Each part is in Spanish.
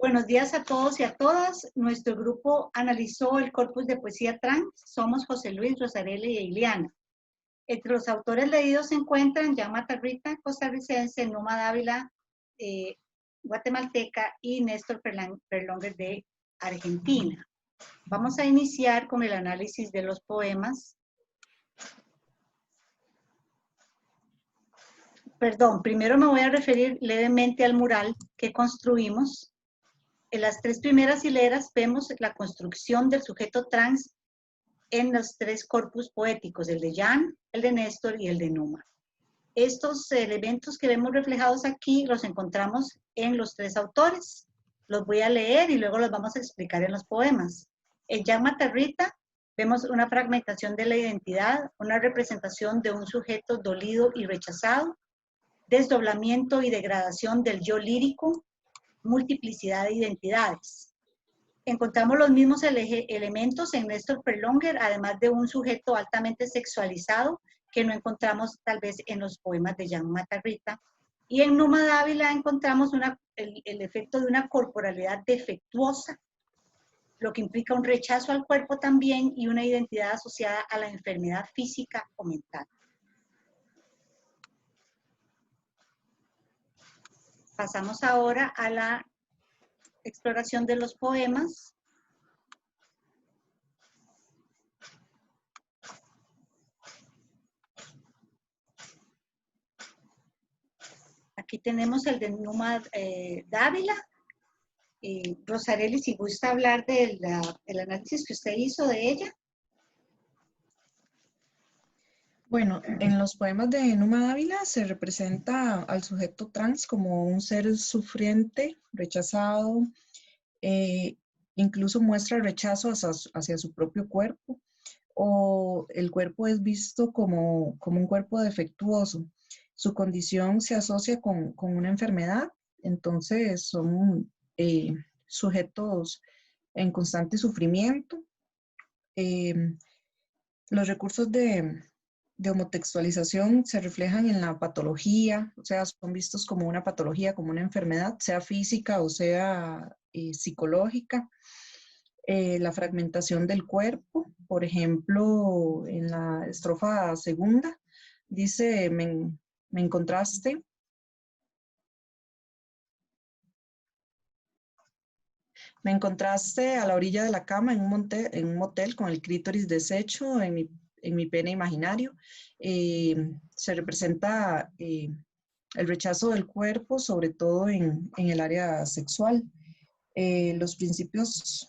Buenos días a todos y a todas. Nuestro grupo analizó el corpus de poesía trans. Somos José Luis, Rosarelli e Iliana. Entre los autores leídos se encuentran Jan Matarrita, costarricense, Numa Dávila, guatemalteca, y Néstor Perlonger de Argentina. Vamos a iniciar con el análisis de los poemas. Perdón, primero me voy a referir levemente al mural que construimos. En las tres primeras hileras vemos la construcción del sujeto trans en los tres corpus poéticos, el de Jan, el de Néstor y el de Numa. Estos elementos que vemos reflejados aquí los encontramos en los tres autores. Los voy a leer y luego los vamos a explicar en los poemas. En Jan Matarrita vemos una fragmentación de la identidad, una representación de un sujeto dolido y rechazado, desdoblamiento y degradación del yo lírico, multiplicidad de identidades. Encontramos los mismos elementos en Néstor Perlonger, además de un sujeto altamente sexualizado que no encontramos tal vez en los poemas de Jan Matarrita. Y en Numa Dávila encontramos el efecto de una corporalidad defectuosa, lo que implica un rechazo al cuerpo también y una identidad asociada a la enfermedad física o mental. Pasamos ahora a la exploración de los poemas. Aquí tenemos el de Numa Dávila. Rosarelli, si gusta hablar del análisis que usted hizo de ella. Bueno, en los poemas de Numa Dávila se representa al sujeto trans como un ser sufriente, rechazado, incluso muestra rechazo hacia su propio cuerpo, o el cuerpo es visto como un cuerpo defectuoso. Su condición se asocia con una enfermedad, entonces son sujetos en constante sufrimiento. Los recursos de homotextualización se reflejan en la patología, o sea, son vistos como una patología, como una enfermedad, sea física o sea psicológica. La fragmentación del cuerpo, por ejemplo, en la estrofa segunda, dice, me encontraste. Me encontraste a la orilla de la cama en un motel con el clítoris deshecho en mi pene imaginario. Se representa el rechazo del cuerpo, sobre todo en el área sexual. Los principios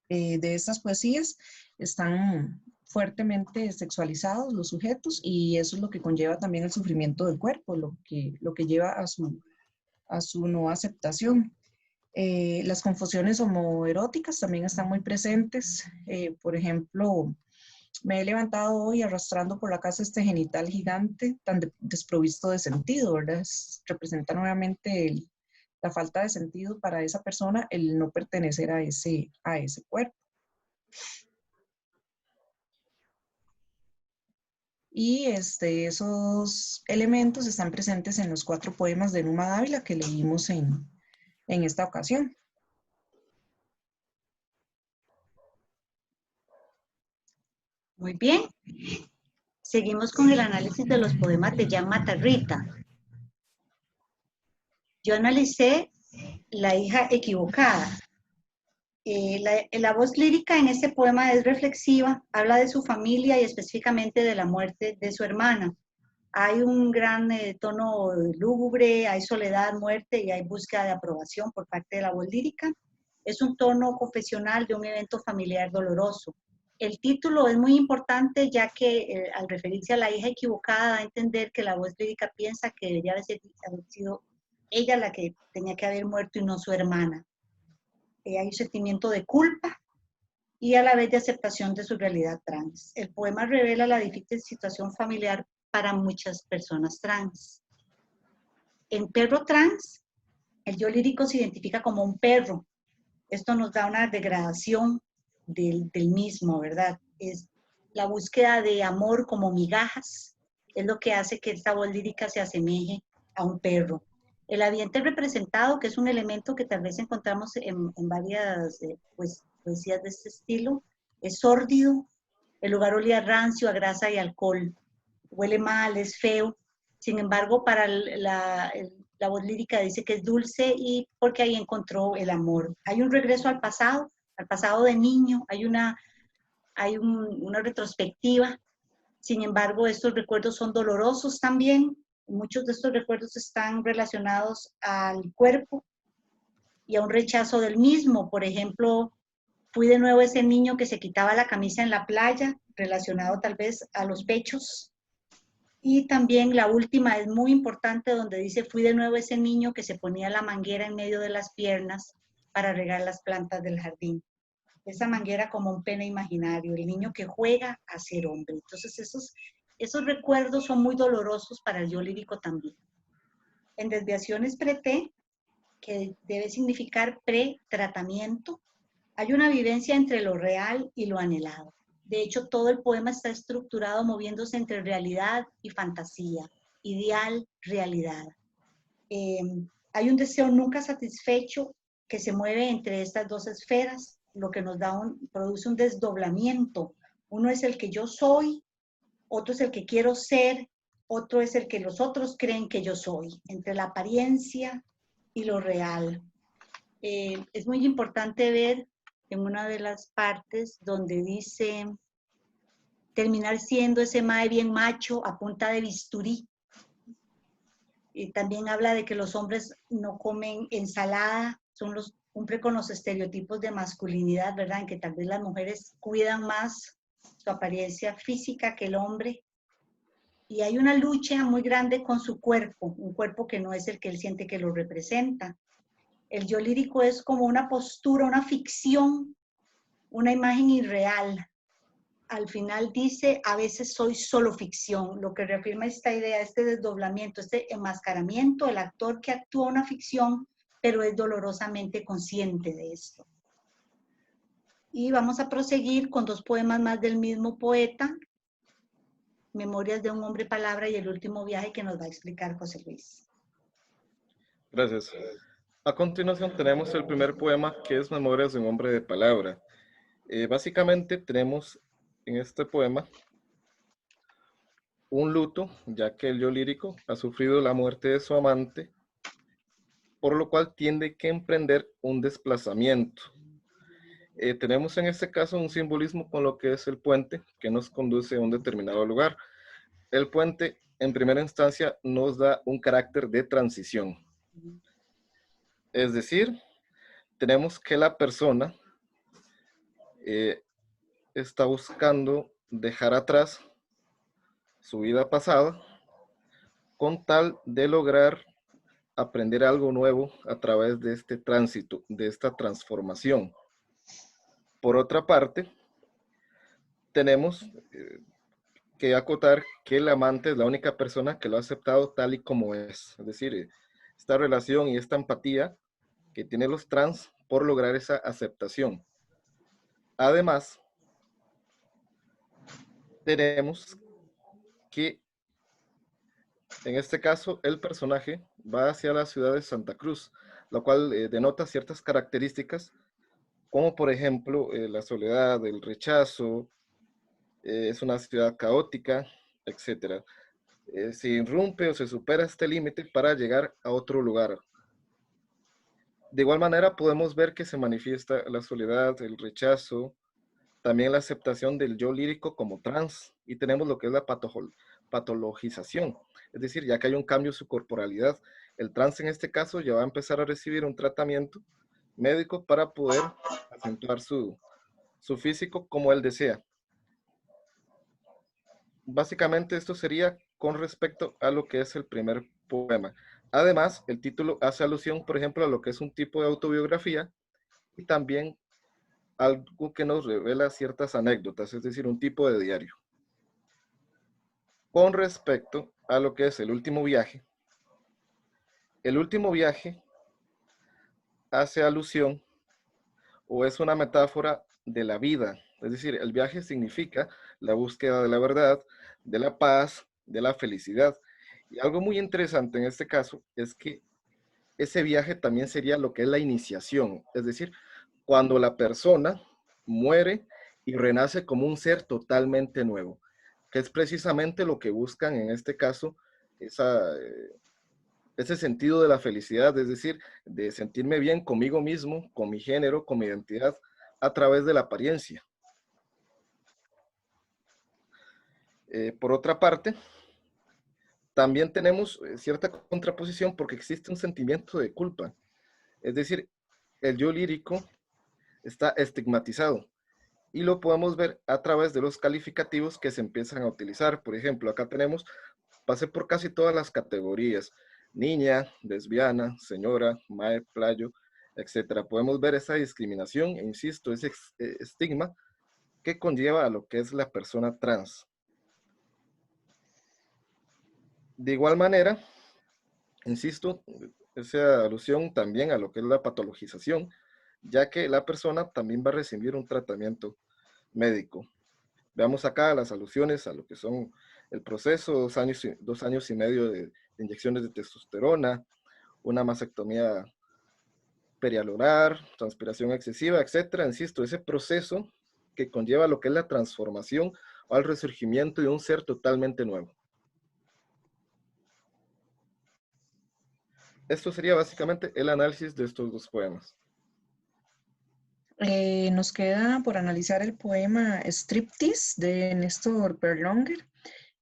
de estas poesías están fuertemente sexualizados los sujetos y eso es lo que conlleva también el sufrimiento del cuerpo, lo que lleva a su no aceptación. Las confusiones homoeróticas también están muy presentes. Por ejemplo, me he levantado hoy arrastrando por la casa este genital gigante tan desprovisto de sentido, ¿verdad? Representa nuevamente la falta de sentido para esa persona, el no pertenecer a ese cuerpo. Y esos elementos están presentes en los 4 poemas de Numa Dávila que leímos en esta ocasión. Muy bien. Seguimos con el análisis de los poemas de Jan Matarrita. Yo analicé La hija equivocada. La voz lírica en este poema es reflexiva, habla de su familia y específicamente de la muerte de su hermana. Hay un gran tono lúgubre, hay soledad, muerte y hay búsqueda de aprobación por parte de la voz lírica. Es un tono confesional de un evento familiar doloroso. El título es muy importante ya que al referirse a la hija equivocada da a entender que la voz lírica piensa que debería haber sido ella la que tenía que haber muerto y no su hermana. Hay un sentimiento de culpa y a la vez de aceptación de su realidad trans. El poema revela la difícil situación familiar para muchas personas trans. En Perro Trans, el yo lírico se identifica como un perro. Esto nos da una degradación del mismo, ¿verdad? Es la búsqueda de amor como migajas, es lo que hace que esta voz lírica se asemeje a un perro. El ambiente representado, que es un elemento que tal vez encontramos en varias poesías de este estilo, es sórdido, el lugar olía rancio, a grasa y alcohol, huele mal, es feo. Sin embargo, para la voz lírica dice que es dulce y porque ahí encontró el amor. Hay un regreso al pasado de niño, hay una retrospectiva. Sin embargo, estos recuerdos son dolorosos también. Muchos de estos recuerdos están relacionados al cuerpo y a un rechazo del mismo. Por ejemplo, fui de nuevo ese niño que se quitaba la camisa en la playa, relacionado tal vez a los pechos. Y también la última es muy importante, donde dice, fui de nuevo ese niño que se ponía la manguera en medio de las piernas para regar las plantas del jardín. Esa manguera como un pene imaginario, el niño que juega a ser hombre. Entonces esos recuerdos son muy dolorosos para el yo lírico también. En desviaciones pre-T, que debe significar pre-tratamiento, hay una vivencia entre lo real y lo anhelado. De hecho, todo el poema está estructurado moviéndose entre realidad y fantasía, ideal, realidad. Hay un deseo nunca satisfecho que se mueve entre estas dos esferas, lo que nos produce un desdoblamiento. Uno es el que yo soy, otro es el que quiero ser, otro es el que los otros creen que yo soy, entre la apariencia y lo real. Es muy importante ver en una de las partes donde dice terminar siendo ese mae bien macho a punta de bisturí. Y también habla de que los hombres no comen ensalada, cumple con los estereotipos de masculinidad, ¿verdad? En que tal vez las mujeres cuidan más su apariencia física que el hombre. Y hay una lucha muy grande con su cuerpo, un cuerpo que no es el que él siente que lo representa. El yo lírico es como una postura, una ficción, una imagen irreal. Al final dice, a veces soy solo ficción, lo que reafirma esta idea, este desdoblamiento, este enmascaramiento, el actor que actúa una ficción, pero es dolorosamente consciente de esto. Y vamos a proseguir con dos poemas más del mismo poeta, Memorias de un hombre palabra y El último viaje, que nos va a explicar José Luis. Gracias. A continuación tenemos el primer poema, que es Memorias de un hombre de palabra. Básicamente tenemos en este poema un luto, ya que el yo lírico ha sufrido la muerte de su amante, por lo cual tiene que emprender un desplazamiento. Tenemos en este caso un simbolismo con lo que es el puente, que nos conduce a un determinado lugar. El puente, en primera instancia, nos da un carácter de transición. Es decir, tenemos que la persona está buscando dejar atrás su vida pasada con tal de lograr aprender algo nuevo a través de este tránsito, de esta transformación. Por otra parte, tenemos que acotar que el amante es la única persona que lo ha aceptado tal y como es. Es decir, esta relación y esta empatía que tienen los trans por lograr esa aceptación. Además, tenemos que en este caso el personaje va hacia la ciudad de Santa Cruz, lo cual denota ciertas características, como por ejemplo la soledad, el rechazo, es una ciudad caótica, etc. Se irrumpe o se supera este límite para llegar a otro lugar. De igual manera podemos ver que se manifiesta la soledad, el rechazo, también la aceptación del yo lírico como trans, y tenemos lo que es la patologización, es decir, ya que hay un cambio en su corporalidad, el trans en este caso ya va a empezar a recibir un tratamiento médico para poder acentuar su físico como él desea. Básicamente esto sería con respecto a lo que es el primer poema. Además, el título hace alusión, por ejemplo, a lo que es un tipo de autobiografía y también algo que nos revela ciertas anécdotas, es decir, un tipo de diario. Con respecto a lo que es el último viaje hace alusión o es una metáfora de la vida, es decir, el viaje significa la búsqueda de la verdad, de la paz, de la felicidad. Y algo muy interesante en este caso es que ese viaje también sería lo que es la iniciación, es decir, cuando la persona muere y renace como un ser totalmente nuevo, que es precisamente lo que buscan en este caso, ese sentido de la felicidad, es decir, de sentirme bien conmigo mismo, con mi género, con mi identidad, a través de la apariencia. Por otra parte, también tenemos cierta contraposición porque existe un sentimiento de culpa. Es decir, el yo lírico está estigmatizado y lo podemos ver a través de los calificativos que se empiezan a utilizar. Por ejemplo, acá tenemos, pasé por casi todas las categorías, niña, lesbiana, señora, mae, playo, etcétera. Podemos ver esa discriminación e insisto, ese estigma que conlleva a lo que es la persona trans. De igual manera, insisto, esa alusión también a lo que es la patologización, ya que la persona también va a recibir un tratamiento médico. Veamos acá las alusiones a lo que son el proceso, 2 años y medio de inyecciones de testosterona, una mastectomía perianular, transpiración excesiva, etcétera. Insisto, ese proceso que conlleva lo que es la transformación o al resurgimiento de un ser totalmente nuevo. Esto sería básicamente el análisis de estos 2 poemas. Nos queda por analizar el poema Striptease de Néstor Berlionger.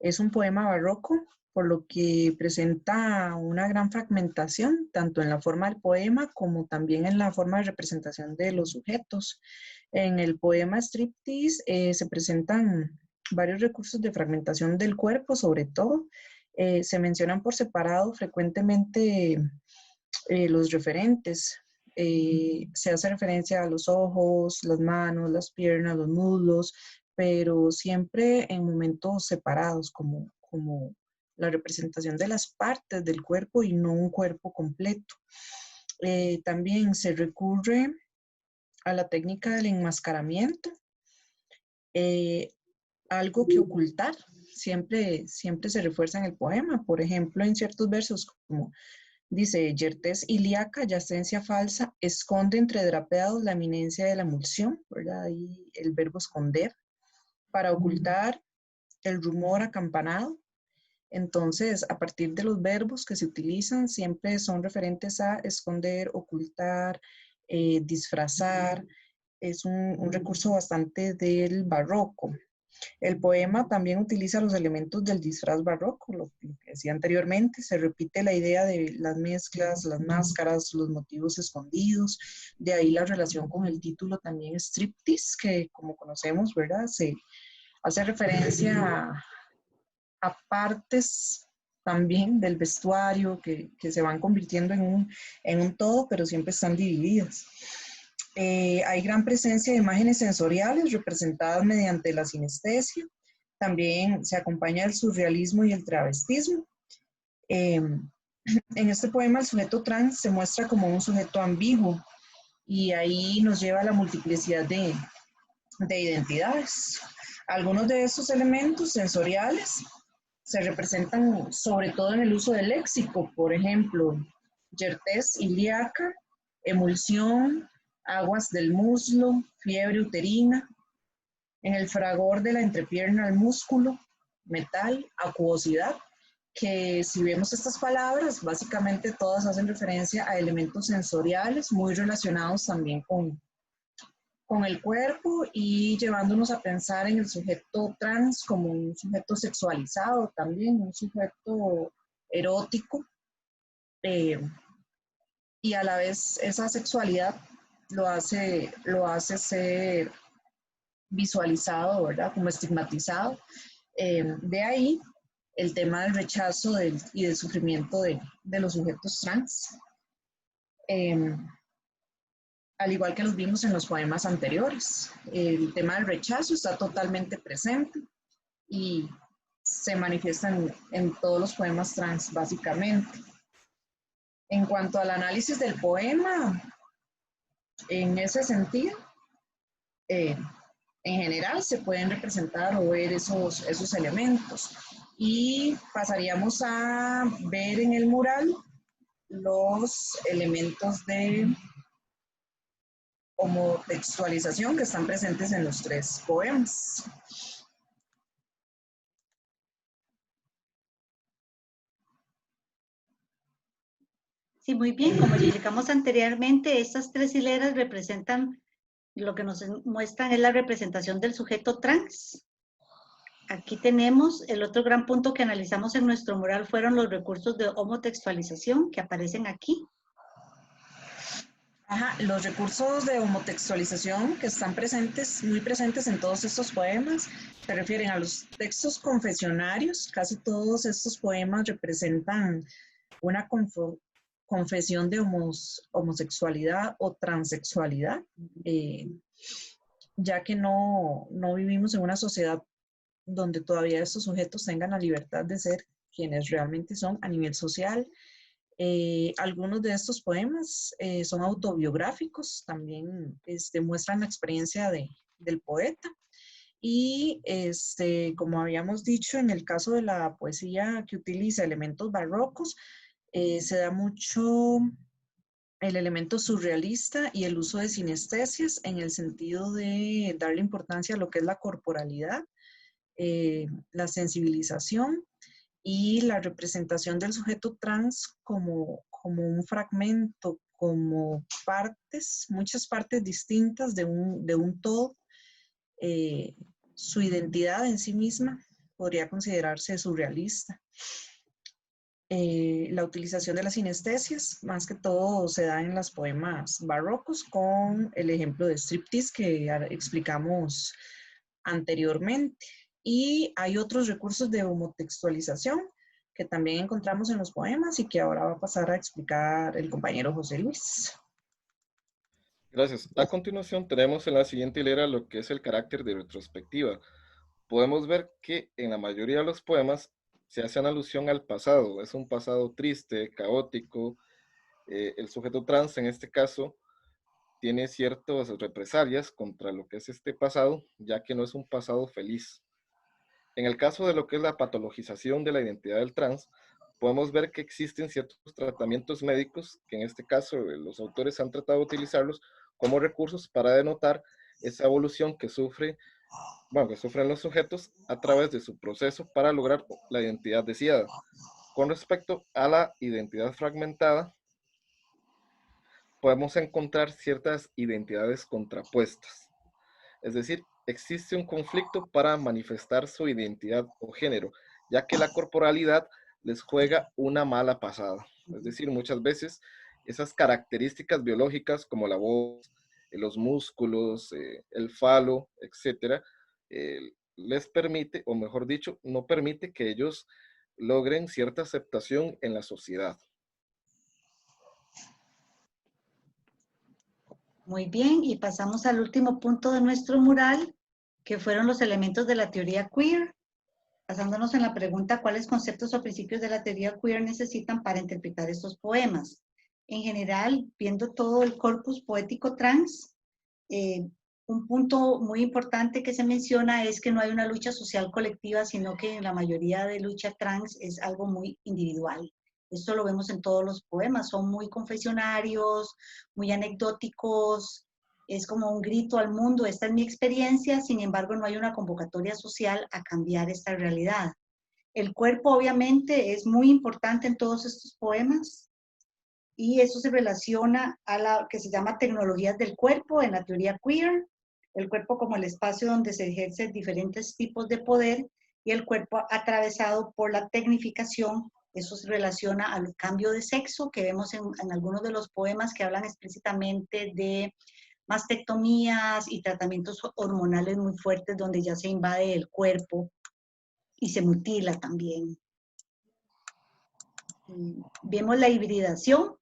Es un poema barroco, por lo que presenta una gran fragmentación, tanto en la forma del poema como también en la forma de representación de los sujetos. En el poema Striptease se presentan varios recursos de fragmentación del cuerpo, sobre todo. Se mencionan por separado frecuentemente los referentes. Se hace referencia a los ojos, las manos, las piernas, los muslos, pero siempre en momentos separados, como la representación de las partes del cuerpo y no un cuerpo completo. También se recurre a la técnica del enmascaramiento, algo que ocultar, siempre se refuerza en el poema. Por ejemplo, en ciertos versos como dice, yertez ilíaca, yacencia falsa, esconde entre drapeados la eminencia de la emulsión, ¿verdad? Ahí el verbo esconder, para ocultar el rumor acampanado. Entonces, a partir de los verbos que se utilizan, siempre son referentes a esconder, ocultar, disfrazar. Es un recurso bastante del barroco. El poema también utiliza los elementos del disfraz barroco, lo que decía anteriormente. Se repite la idea de las mezclas, las máscaras, los motivos escondidos. De ahí la relación con el título también Striptease, que como conocemos, ¿verdad? Se hace referencia a partes también del vestuario que se van convirtiendo en un todo, pero siempre están divididas. Hay gran presencia de imágenes sensoriales representadas mediante la sinestesia. También se acompaña el surrealismo y el travestismo. En este poema el sujeto trans se muestra como un sujeto ambiguo y ahí nos lleva a la multiplicidad de identidades. Algunos de estos elementos sensoriales se representan sobre todo en el uso del léxico, por ejemplo, yertez ilíaca, emulsión, aguas del muslo, fiebre uterina, en el fragor de la entrepierna al músculo, metal, acuosidad, que si vemos estas palabras, básicamente todas hacen referencia a elementos sensoriales muy relacionados también con el cuerpo y llevándonos a pensar en el sujeto trans como un sujeto sexualizado también, un sujeto erótico, y a la vez esa sexualidad lo hace ser visualizado, ¿verdad? Como estigmatizado. De ahí el tema del rechazo y del sufrimiento de los sujetos trans. Al igual que los vimos en los poemas anteriores, el tema del rechazo está totalmente presente y se manifiesta en todos los poemas trans, básicamente. En cuanto al análisis del poema, en ese sentido, en general se pueden representar o ver esos elementos. Y pasaríamos a ver en el mural los elementos de homotextualización que están presentes en los 3 poemas. Sí, muy bien. Como ya explicamos anteriormente, estas 3 hileras representan, lo que nos muestran es la representación del sujeto trans. Aquí tenemos el otro gran punto que analizamos en nuestro mural fueron los recursos de homotextualización que aparecen aquí. Ajá, los recursos de homotextualización que están presentes, muy presentes en todos estos poemas, se refieren a los textos confesionarios. Casi todos estos poemas representan una confesión de homosexualidad o transexualidad, ya que no vivimos en una sociedad donde todavía estos sujetos tengan la libertad de ser quienes realmente son a nivel social. Algunos de estos poemas son autobiográficos, también muestran la experiencia del poeta. Y como habíamos dicho, en el caso de la poesía que utiliza elementos barrocos, se da mucho el elemento surrealista y el uso de sinestesias en el sentido de darle importancia a lo que es la corporalidad, la sensibilización y la representación del sujeto trans como un fragmento, como partes, muchas partes distintas de un todo. Su identidad en sí misma podría considerarse surrealista. La utilización de las sinestesias, más que todo, se da en los poemas barrocos, con el ejemplo de striptease que explicamos anteriormente. Y hay otros recursos de homotextualización que también encontramos en los poemas y que ahora va a pasar a explicar el compañero José Luis. Gracias. A continuación tenemos en la siguiente hilera lo que es el carácter de retrospectiva. Podemos ver que en la mayoría de los poemas se hace una alusión al pasado. Es un pasado triste, caótico. El sujeto trans, en este caso, tiene ciertas represalias contra lo que es este pasado, ya que no es un pasado feliz. En el caso de lo que es la patologización de la identidad del trans, podemos ver que existen ciertos tratamientos médicos, que en este caso los autores han tratado de utilizarlos como recursos para denotar esa evolución que sufren los sujetos a través de su proceso para lograr la identidad deseada. Con respecto a la identidad fragmentada, podemos encontrar ciertas identidades contrapuestas. Es decir, existe un conflicto para manifestar su identidad o género, ya que la corporalidad les juega una mala pasada. Es decir, muchas veces esas características biológicas como la voz, los músculos, el falo, etcétera, les permite, o mejor dicho, no permite que ellos logren cierta aceptación en la sociedad. Muy bien, y pasamos al último punto de nuestro mural, que fueron los elementos de la teoría queer, basándonos en la pregunta cuáles conceptos o principios de la teoría queer necesitan para interpretar estos poemas. En general, viendo todo el corpus poético trans, un punto muy importante que se menciona es que no hay una lucha social colectiva, sino que en la mayoría de lucha trans es algo muy individual. Esto lo vemos en todos los poemas, son muy confesionarios, muy anecdóticos, es como un grito al mundo, esta es mi experiencia, sin embargo no hay una convocatoria social a cambiar esta realidad. El cuerpo obviamente es muy importante en todos estos poemas y eso se relaciona a la que se llama tecnologías del cuerpo en la teoría queer, el cuerpo como el espacio donde se ejercen diferentes tipos de poder y el cuerpo atravesado por la tecnificación. Eso se relaciona al cambio de sexo que vemos en algunos de los poemas que hablan explícitamente de mastectomías y tratamientos hormonales muy fuertes donde ya se invade el cuerpo y se mutila también. Vemos la hibridación,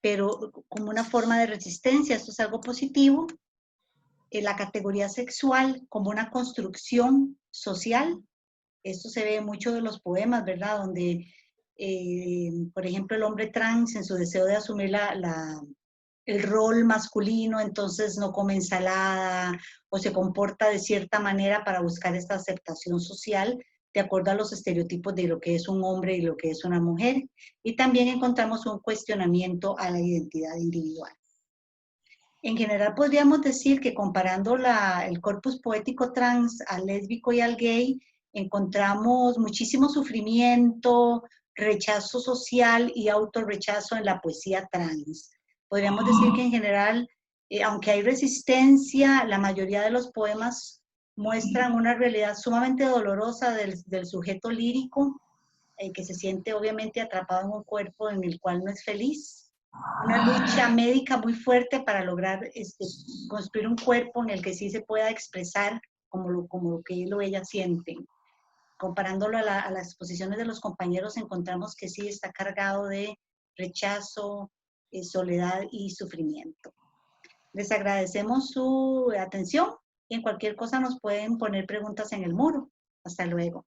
pero como una forma de resistencia, esto es algo positivo. La categoría sexual como una construcción social, esto se ve en muchos de los poemas, ¿verdad? Donde, por ejemplo, el hombre trans en su deseo de asumir el rol masculino, entonces no come ensalada o se comporta de cierta manera para buscar esta aceptación social, de acuerdo a los estereotipos de lo que es un hombre y lo que es una mujer. Y también encontramos un cuestionamiento a la identidad individual. En general podríamos decir que comparando el corpus poético trans al lésbico y al gay, encontramos muchísimo sufrimiento, rechazo social y autorrechazo en la poesía trans. Podríamos decir que en general, aunque hay resistencia, la mayoría de los poemas muestran una realidad sumamente dolorosa del sujeto lírico, que se siente obviamente atrapado en un cuerpo en el cual no es feliz. Una lucha médica muy fuerte para lograr construir un cuerpo en el que sí se pueda expresar como lo que él o ella sienten. Comparándolo a las exposiciones de los compañeros, encontramos que sí está cargado de rechazo, soledad y sufrimiento. Les agradecemos su atención y en cualquier cosa nos pueden poner preguntas en el muro. Hasta luego.